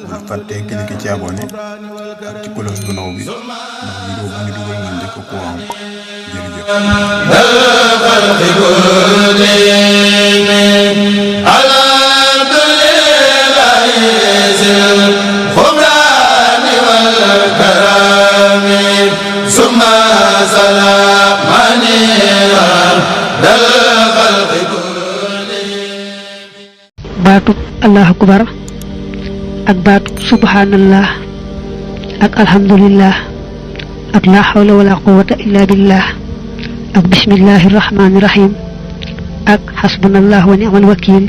bul fàtte cliquer ci abonné ak ci cloche bu ndaw bi ndax vidéo bu ñu dugal nga njëkk ko am baatub allahu akbar ak baatub subhanallah ak alhamdulillah ak la hawla wala quwwata illa billah ak bismillahir rahmanir rahim ak hasbunallah wa ni'mal wakil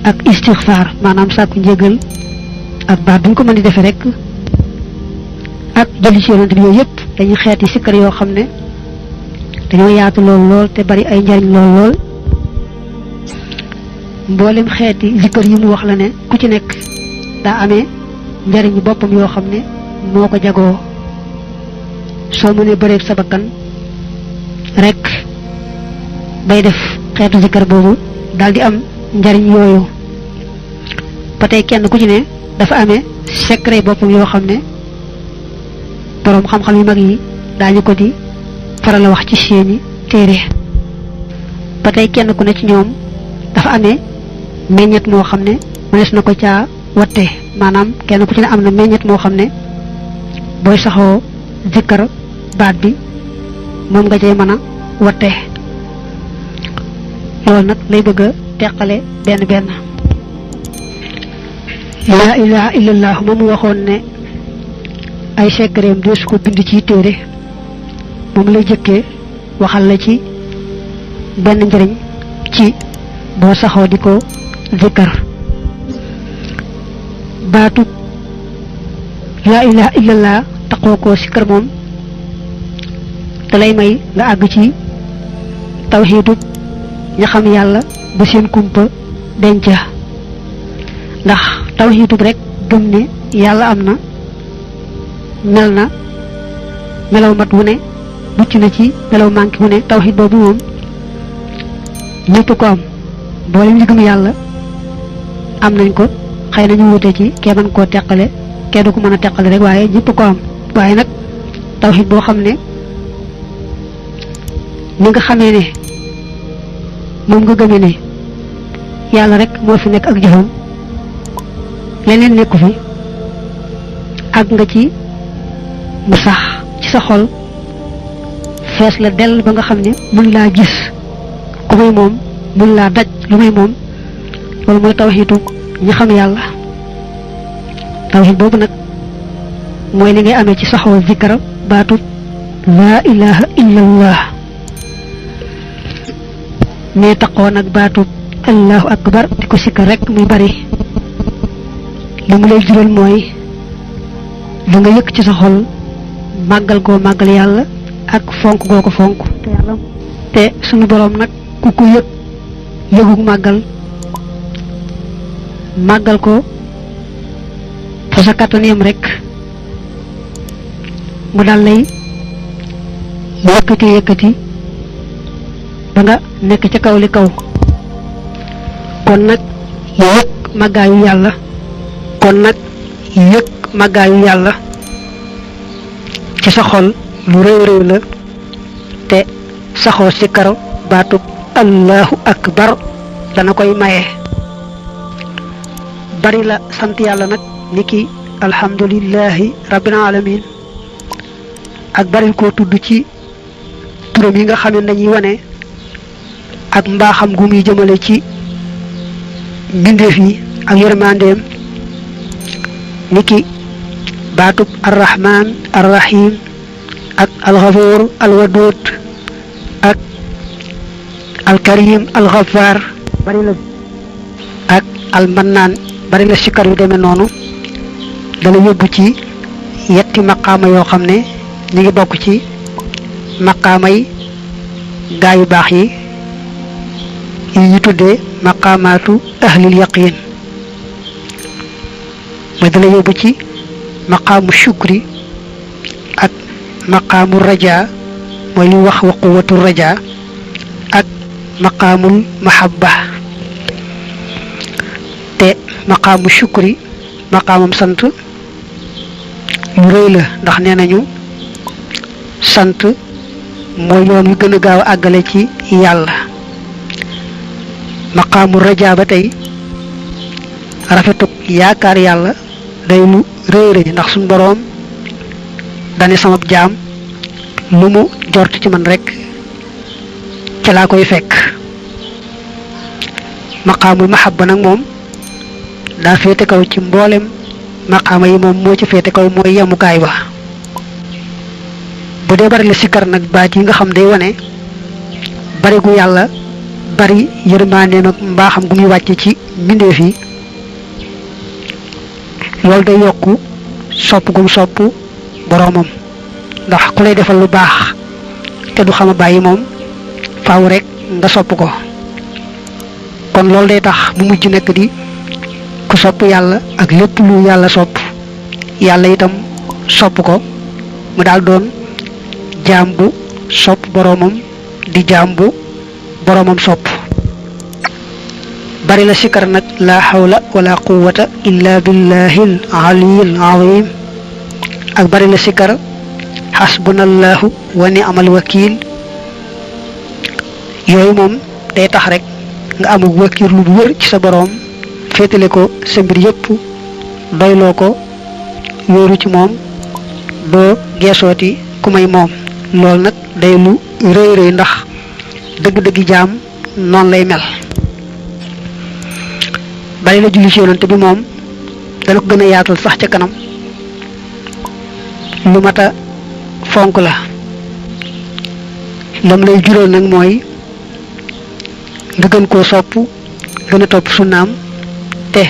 ak istighfar manam sakku njëgal ak baat buñ ko mën di defé rek ak julli ci yonent bi yoy yépp dañuy xéeti sikkar yo xamné dañoo yaatu lool te bari ay njariñ lool mboolem xeeti zikr yi mu wax la ne ku ci nekk daa amee njariñu boppam yoo xam ne moo ko jagoo soo mënee bëreeg sa bakkan rek bay def xeetu zikr boobu daal di am njariñ yooyu ba tey kenn ku ci ne dafa amee secret boppam yoo xam ne boroom xam-xam yu mag yi daañu ko di faral a wax ci seeni téere ba tey kenn ku ne ci ñoom dafa amee meññet moo xam ne mënees na ko caa watte maanaam kenn ku ci ne am na meññet moo xam ne booy saxoo zikkar baat bi moom nga cay mën a watte loolu nag lay bëgg a teqale benn benn laa ilaha illallah moom waxoon ne ay secret deesu ko bind ci téere moom lay jëkkee waxal la ci benn njëriñ ci boo saxoo di ko zikkar baatu laa ilaha illallah taxoo ko sikkar moom te lay may nga àgg ci tawxiidu ña xam yàlla ba seen kumpa denca ndax tawxiidu rek gëm ne yàlla am na mel na melaw mat wu ne mucc na ci melaw manki wu ne tawxiid boobu moom ñëpp ko am boolem li gëm yàlla am nañ ko xëy na ñu wute ci kee mën koo teqale kee du ko mën a teqale rek waaye ñëpp ko am waaye nag tawxiid boo xam ne ni nga xamee ne moom nga gëmee ne yàlla rek moo fi nekk ak jëfam leneen nekku fi àgg nga ci mu sax ci sa xol fees la dell ba nga xam ne mën laa gis ku may moom mën laa daj lu may moom loolu mooy tawxiidu ñi xam yàlla tawxiid boobu nag mooy li ngay amee ci saxoo zikkar baatu laa ilaha illallah ne taqoo nag baatu allahu akbar di ko sikkar rek muy bari li mu lay jural mooy da nga yëkk ci sa xol màggal goo màggal yàlla ak fonk goo ko fonk te yàlla te sunu boroom nag ku ko yëg yëgug màggal ko fa sa kàttan yam rek mu dal lay yëkkati ba nga nekk ca kaw li kaw kon nag yëg màggaayu yàlla ci sa xol lu réew la te saxoo ci karo baatub allahu akbar dana koy maye bari la sant yàlla nag niki alhamdulillahi rabbil alamin ak bari ko tudd ci turam yi nga xam ne dañuy wane ak mbaaxam gu muy jëmale ci mbindeef yi ak yërmandeem niki baatub arrahman arrahim ak alxafuur alwadud ak alkarim alxafaar bari la ak almannaan bari la sikkar yu demee noonu dala yóbbu ci yetti maqaama yoo xam ne ñu ngi bokk ci maqaama yi gaa yu baax yi ñu tuddee maqaamaatu ahlil yaqin mooy dala yóbbu ci maqaamu shukri ak maqaamu raja mooy li wax wa quwwatu raja ak maqaamul mahabba te maqaamu shukri maqaamam sant lu rëy la ndax nee nañu sant mooy yoon wi gën a gaaw a àggale ci yàlla. maqaamu rajaa ba tey rafetuk yaakaar yàlla day lu rëy rëy ndax suñ boroom dane sama jaam lu mu jort ci man rek ca laa koy fekk. maqaamul mahabba nag moom daa féete kaw ci mboolem maqaama yi, moom moo ci féete kaw, mooy yemukaay ba. bu dee bari la sikkar nag baat yi nga xam day wane bari gu yàlla bari yërmandeem ak mbaaxam gu muy wàcce ci mbindeef yi, loolu day yokku sopp gum sopp boroomam. ndax ku lay defal lu baax te du xam a bàyyi moom faaw rek nga sopp ko. kon loolu day tax mu mujj nekk di ku sopp yàlla ak lépp lu yàlla sopp, yàlla itam sopp ko, mu daal doon jaam bu sopp boroomam di jaam bu boroomam sopp. bari la sikkar nag la hawla wala quwwata illa billahil aliyil azim ak bari la sikkar hasbunallahu wa ni'mal wakil. yooyu moom day tax rek nga amul wakiirlu bu wër ci sa boroom, féetale ko sa mbir yépp, doyloo ko, wóoru ci moom, doo geesooti ku may moom. loolu nag day lu rëy rëy ndax dëgg-dëggi jaam noonu lay mel. bari la julli ci yonante bi moom dana ko gën a yaatal sax ca kanam, lu mat a fonk la. lam lay jural nag mooy nga gën koo sopp, gën a topp sunnaam, te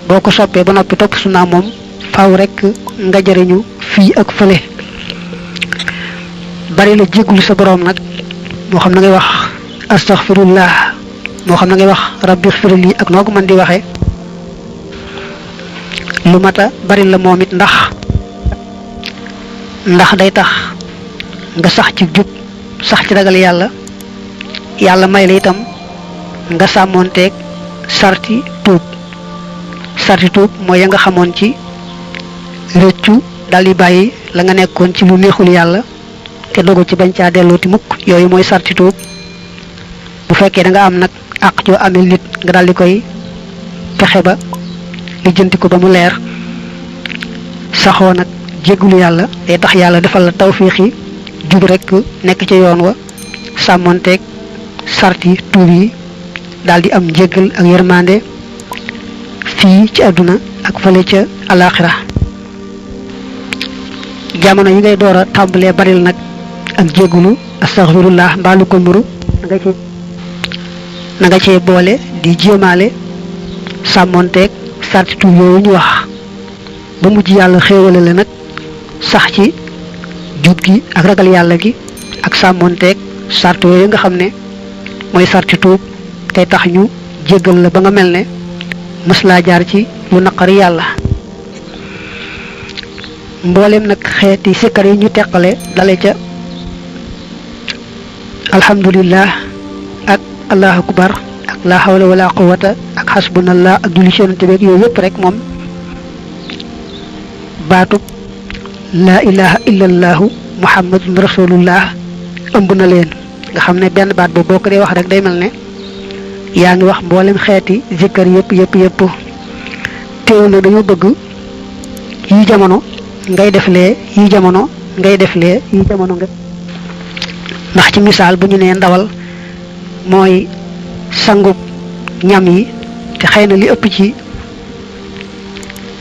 boo ko soppee ba noppi topp sunnaam moom faaw rek nga jariñu fii ak fële. bari la jéggulu sa boroom nag, moo xam na ngay wax astaghfirullah, moo xam na ngay wax rabbi xfirli ak noo ko mën di waxee, lu mat a bari la moom it ndax day tax nga sax ci jub, sax ci ragal yàlla. yàlla may la itam nga sàmmoonteeg sarti tuub. sarti tuub mooy ya nga xamoon ci rëccu daldi bàyyi la nga nekkoon ci lu neexul yàlla te dogu ci bañ caa dellooti mukk. yooyu mooy sarti tuub. bu fekkee da nga am nag àq joo amel nit nga daldi koy fexe ba lijjanti ko ba mu leer. saxoo nag jéggulu yàlla day tax yàlla defal la tawfiixi jub rekk nekk ca yoon wa, sàmmoonteeg sarti tuub yi, daldi am njéggal ak yërmande fii ci àdduna ak fële ca alaaxira. jamono yi ngay door a tàmbalee baril nag ak jéggulu astaghfirullah mbaalu ko muru na nga cee boole di jéemaale sàmmoonteeg sarti tuub yooyu ñu wax, ba mujj yàlla xéewale la nag sax ci jub gi ak ragal yàlla gi ak sàmmoonteeg sart yooyu nga xam ne mooy sarti tuub, tey tax ñu jéggal la ba nga mel ne mës laa jaar ci lu naqari yàlla. mboolem nag xeeti sikkar yi ñu teqale dale ca alhamdulillah ak allahu akbar ak la hawla wala quwwata ak hasbunallah ak julli ci yonante beeg yooyu yëpp rek moom baatub laa ilaha illallahu muhammadun rasulullah ëmb na leen. nga xam ne benn baat boobu boo ko dee wax rek day mel ne yaa ngi wax mboolem xeeti zikkar yëpp. teewul na dañoo bëgg yi jamono ngay def lee, yi jamono ngay def lee, yi jamono nga. ndax ci misaal bu ñu nee ndawal mooy sangub ñam yi, te xëy na li ëpp ci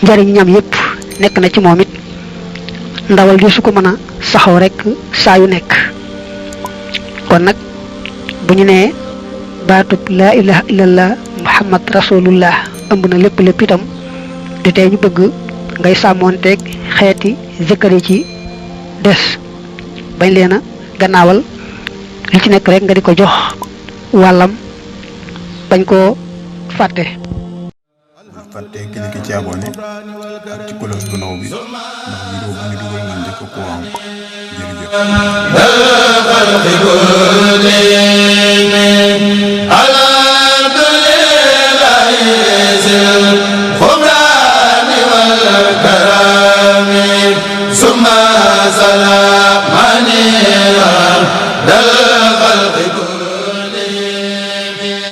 njariñ ñam yëpp nekk na ci moom it, ndawal di su ko mën a saxoo rek saa yu nekk. kon nag bu ñu nee baatub laa ilaha illallah muhammad rasulullah ëmb na lépp itam, di tey ñu bëgg ngay sàmmoonteeg xeeti zikkar yi ci des, bañ leen a gannaawal, li ci nekk rek nga di ko jox wàllam, bañ koo fàtte. fàtte cliquer ci abonné ak ci cloche bu ndaw bi ndax vidéo bu ñu dugal nga njëkk ko am. jërëjëf. dal